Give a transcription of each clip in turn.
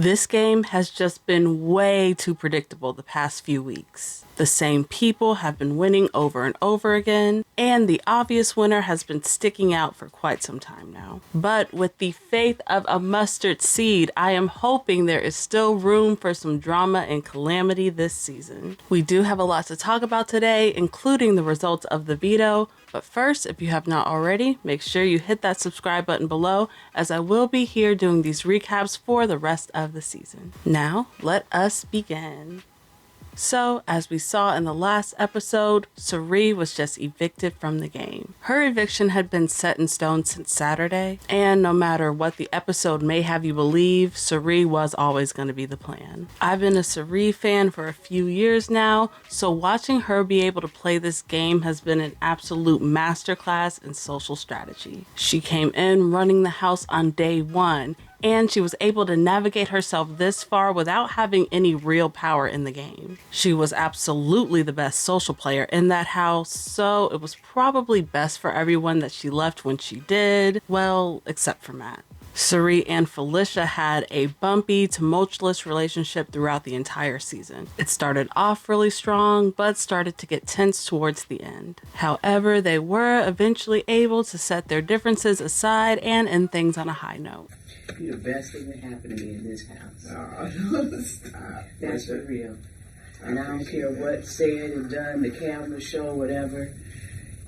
This game has just been way too predictable the past few weeks. The same people have been winning over and over again, and the obvious winner has been sticking out for quite some time now. But with the faith of a mustard seed, I am hoping there is still room for some drama and calamity this season. We do have a lot to talk about today, including the results of the veto. But first, if you have not already, make sure you hit that subscribe button below, as I will be here doing these recaps for the rest of the season. Now, let us begin. So, as we saw in the last episode, Cirie was just evicted from the game. Her eviction had been set in stone since Saturday, and no matter what the episode may have you believe, Cirie was always going to be the plan. I've been a Cirie fan for a few years now, so watching her be able to play this game has been an absolute masterclass in social strategy. She came in running the house on day one, and she was able to navigate herself this far without having any real power in the game. She was absolutely the best social player in that house, so it was probably best for everyone that she left when she did, well, except for Matt. Cirie and Felicia had a bumpy, tumultuous relationship throughout the entire season. It started off really strong, but started to get tense towards the end. However, they were eventually able to set their differences aside and end things on a high note. You're the best thing that happened to me in this house. Oh, stop. That's for real. And I don't care what's said and done, the camera show, whatever.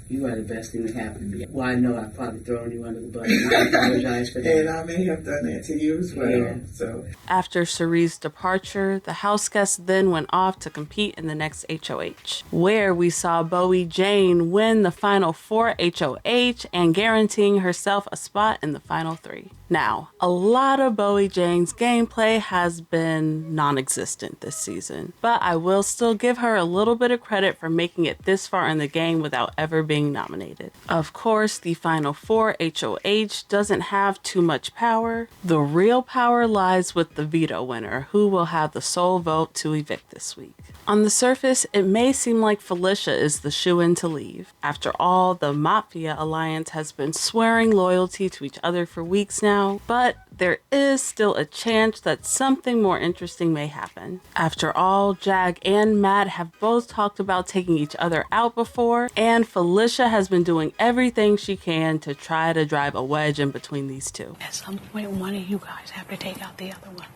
You are the best thing that happened to me. Well, I know I've probably thrown you under the bus. I apologize for that. And I may have done that to you as well. Yeah. So after Cirie's departure, the house guests then went off to compete in the next HOH, where we saw Bowie Jane win the final 4 HOH and guaranteeing herself a spot in the final 3. Now, a lot of Bowie Jane's gameplay has been non-existent this season, but I will still give her a little bit of credit for making it this far in the game without ever being nominated. Of course, the final 4 HOH doesn't have too much power. The real power lies with the veto winner, who will have the sole vote to evict this week. On the surface, it may seem like Felicia is the shoo-in to leave. After all, the Mafia Alliance has been swearing loyalty to each other for weeks now, but there is still a chance that something more interesting may happen. After all, Jag and Matt have both talked about taking each other out before, and Felicia has been doing everything she can to try to drive a wedge in between these two. At some point, one of you guys have to take out the other one.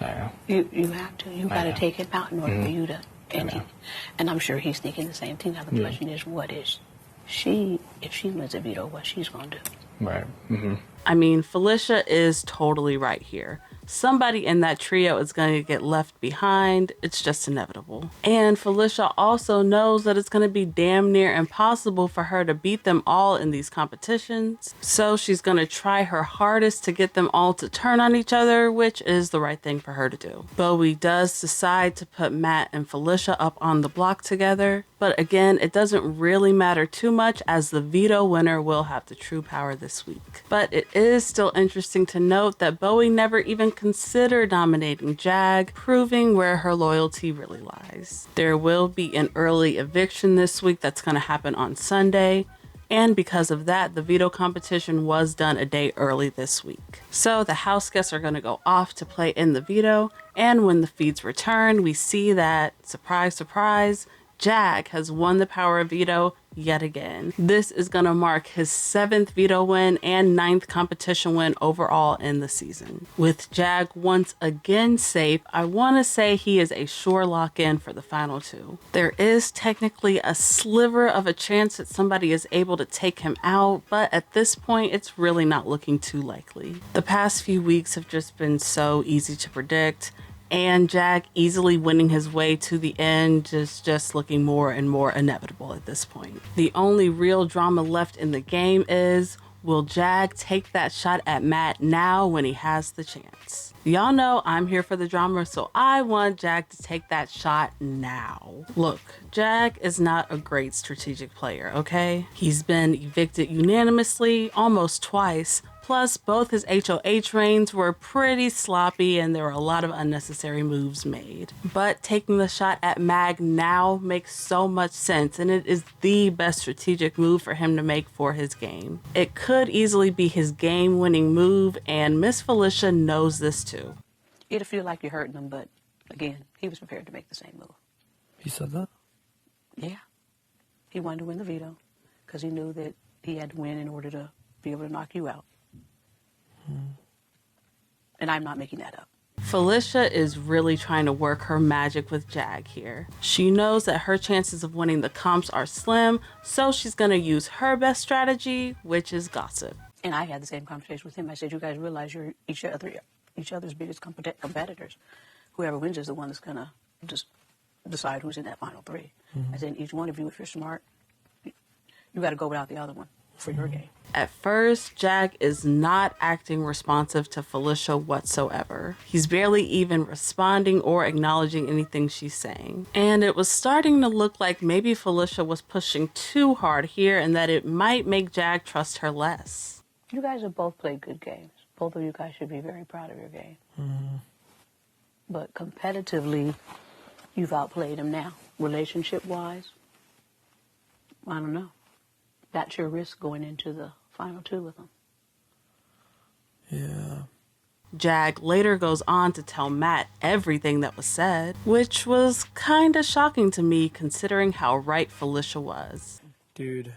Yeah. You have to. You got to take him out in order for you to. And I'm sure he's thinking the same thing. Now the question is, what is she? If she wins a veto, what she's gonna do? Right. I mean, Felicia is totally right here. Somebody in that trio is going to get left behind. It's just inevitable. And Felicia also knows that it's going to be damn near impossible for her to beat them all in these competitions. So she's going to try her hardest to get them all to turn on each other, which is the right thing for her to do. Bowie does decide to put Matt and Felicia up on the block together. But again, it doesn't really matter too much, as the veto winner will have the true power this week. But it is still interesting to note that Bowie never even considered nominating Jag, proving where her loyalty really lies. There will be an early eviction this week that's going to happen on Sunday, and because of that, the veto competition was done a day early this week. So the house guests are going to go off to play in the veto, and when the feeds return, we see that, surprise, surprise, Jag has won the power of veto yet again. This is going to mark his 7th veto win and 9th competition win overall in the season. With Jag once again safe, I want to say he is a sure lock-in for the final 2. There is technically a sliver of a chance that somebody is able to take him out, but at this point, it's really not looking too likely. The past few weeks have just been so easy to predict, and Jag easily winning his way to the end is just looking more and more inevitable at this point. The only real drama left in the game is, will Jag take that shot at Matt now when he has the chance? Y'all know I'm here for the drama, so I want Jag to take that shot now. Look, Jag is not a great strategic player, okay? He's been evicted unanimously almost twice, Plus, both his HOH reigns were pretty sloppy and there were a lot of unnecessary moves made. But taking the shot at Mag now makes so much sense, and it is the best strategic move for him to make for his game. It could easily be his game-winning move, and Miss Felicia knows this too. It'll feel like you're hurting him, but again, he was prepared to make the same move. He said that? Yeah. He wanted to win the veto because he knew that he had to win in order to be able to knock you out. And I'm not making that up. Felicia is really trying to work her magic with Jag here. She knows that her chances of winning the comps are slim, so she's going to use her best strategy, which is gossip. And I had the same conversation with him. I said, you guys realize you're each other's biggest competitors. Whoever wins is the one that's going to just decide who's in that final three. I said, each one of you, if you're smart, you got to go without the other one for your game. At first, Jag is not acting responsive to Felicia whatsoever. He's barely even responding or acknowledging anything she's saying. And it was starting to look like maybe Felicia was pushing too hard here and that it might make Jag trust her less. You guys have both played good games. Both of you guys should be very proud of your game. But competitively, you've outplayed him now. Relationship-wise, I don't know. That's your risk going into the final two with him. Yeah. Jag later goes on to tell Matt everything that was said, which was kind of shocking to me considering how right Felicia was. Dude.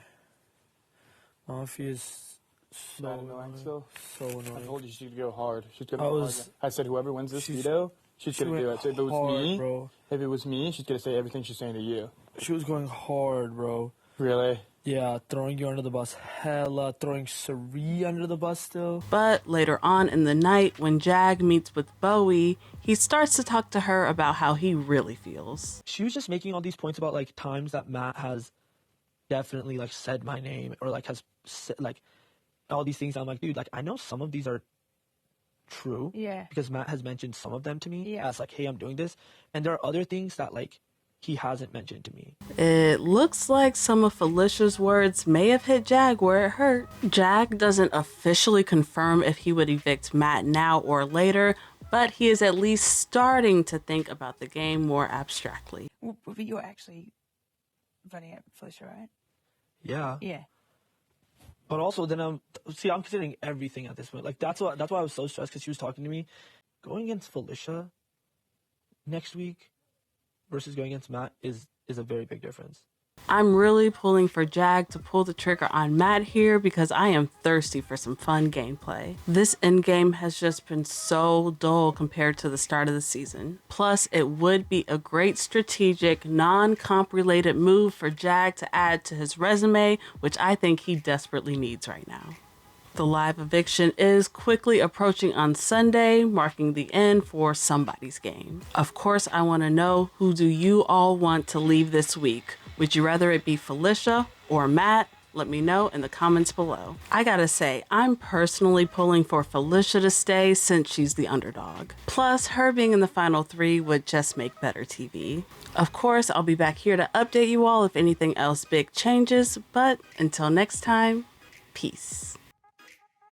Mafia is so annoying still. So annoying. I told you she'd go hard. She's gonna I go was- hard. I said whoever wins this veto, she's gonna do it. So if it was hard, me, bro. if it was me, she's gonna say everything she's saying to you. She was going hard, bro. Really? Yeah, throwing you under the bus. Hella throwing Cirie under the bus still. But later on in the night, when Jag meets with Bowie, he starts to talk to her about how he really feels. She was just making all these points about, like, times that Matt has definitely, like, said my name or, like, has said, like, all these things. I'm like, dude, like, I know some of these are true. Yeah. Because Matt has mentioned some of them to me. Yeah. As, like, hey, I'm doing this. And there are other things that, like, he hasn't mentioned to me. It looks like some of Felicia's words may have hit Jag where it hurt. Jag doesn't officially confirm if he would evict Matt now or later, but he is at least starting to think about the game more abstractly. You were actually voting at Felicia, right? Yeah. Yeah. But also, then I'm considering everything at this point. Like, that's why I was so stressed, because she was talking to me. Going against Felicia next week versus going against Matt is a very big difference. I'm really pulling for Jag to pull the trigger on Matt here because I am thirsty for some fun gameplay. This endgame has just been so dull compared to the start of the season. Plus, it would be a great strategic, non-comp related move for Jag to add to his resume, which I think he desperately needs right now. The live eviction is quickly approaching on Sunday, marking the end for somebody's game. Of course, I want to know, who do you all want to leave this week? Would you rather it be Felicia or Matt? Let me know in the comments below. I gotta say, I'm personally pulling for Felicia to stay since she's the underdog. Plus, her being in the final three would just make better TV. Of course, I'll be back here to update you all if anything else big changes, but until next time, peace.